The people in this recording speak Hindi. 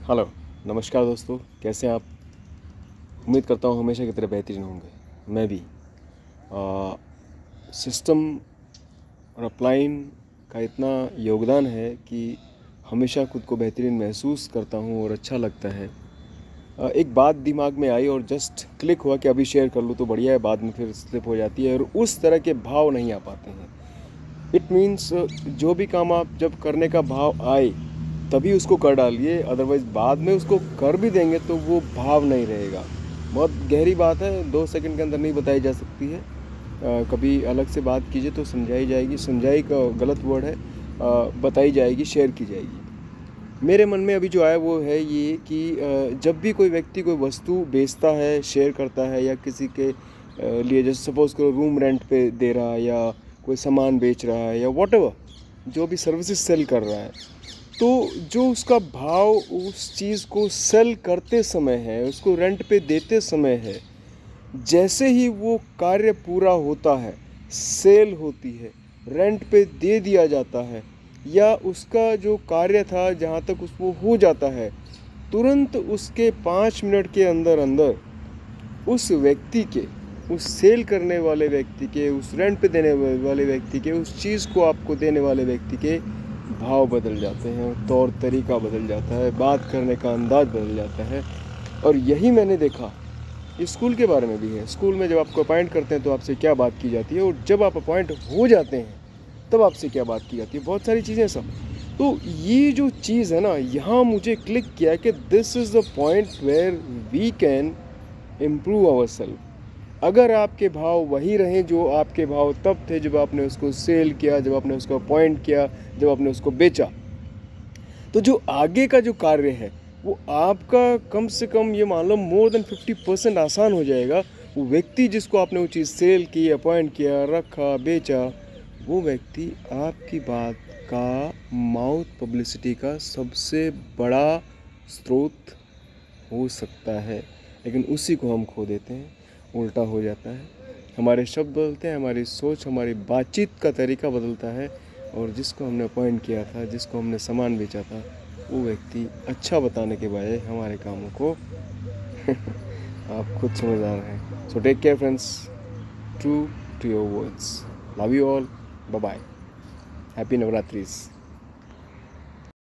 हेलो, नमस्कार दोस्तों, कैसे हैं आप? उम्मीद करता हूँ हमेशा की तरह बेहतरीन होंगे। मैं भी सिस्टम और अपलाइन का इतना योगदान है कि हमेशा खुद को बेहतरीन महसूस करता हूँ और अच्छा लगता है। एक बात दिमाग में आई और जस्ट क्लिक हुआ कि अभी शेयर कर लूँ तो बढ़िया है, बाद में फिर स्लिप हो जाती है और उस तरह के भाव नहीं आ पाते हैं। इट मीन्स जो भी काम आप जब करने का भाव आए तभी उसको कर डालिए, अदरवाइज़ बाद में उसको कर भी देंगे तो वो भाव नहीं रहेगा। बहुत गहरी बात है, 2 सेकंड के अंदर नहीं बताई जा सकती है। कभी अलग से बात कीजिए तो समझाई जाएगी। समझाई का गलत वर्ड है, बताई जाएगी, शेयर की जाएगी। मेरे मन में अभी जो आया वो है ये कि जब भी कोई व्यक्ति कोई वस्तु बेचता है, शेयर करता है या किसी के लिए, जैसे सपोज़ करो रूम रेंट पे दे रहा है या कोई सामान बेच रहा है या व्हाटएवर, जो भी सर्विसेज सेल कर रहा है, तो जो उसका भाव उस चीज़ को सेल करते समय है, उसको रेंट पे देते समय है, जैसे ही वो कार्य पूरा होता है, सेल होती है, रेंट पे दे दिया जाता है या उसका जो कार्य था जहाँ तक उस वो हो जाता है, तुरंत उसके 5 मिनट के अंदर अंदर उस व्यक्ति के, उस सेल करने वाले व्यक्ति के, उस रेंट पे देने वाले व्यक्ति के, उस चीज़ को आपको देने वाले व्यक्ति के भाव बदल जाते हैं, तौर तरीका बदल जाता है, बात करने का अंदाज बदल जाता है। और यही मैंने देखा, स्कूल के बारे में भी है। स्कूल में जब आपको अपॉइंट करते हैं तो आपसे क्या बात की जाती है, और जब आप अपॉइंट हो जाते हैं तब आपसे क्या बात की जाती है, बहुत सारी चीज़ें सब। तो ये जो चीज़ है ना, यहाँ मुझे क्लिक किया कि this is the point where we can improve our self. अगर आपके भाव वही रहें जो आपके भाव तब थे जब आपने उसको सेल किया, जब आपने उसको अपॉइंट किया, जब आपने उसको बेचा, तो जो आगे का जो कार्य है वो आपका कम से कम ये मान लो मोर देन 50% आसान हो जाएगा। वो व्यक्ति जिसको आपने वो चीज़ सेल की, अपॉइंट किया, रखा, बेचा, वो व्यक्ति आपकी बात का माउथ पब्लिसिटी का सबसे बड़ा स्रोत हो सकता है। लेकिन उसी को हम खो देते हैं, उल्टा हो जाता है। हमारे शब्द बदलते हैं, हमारी सोच, हमारी बातचीत का तरीका बदलता है, और जिसको हमने अपॉइंट किया था, जिसको हमने सामान बेचा था, वो व्यक्ति अच्छा बताने के बजाय हमारे कामों को आप खुद समझ आ रहे हैं। So take care friends, true to your words, love you all, bye bye, happy नवरात्रिज।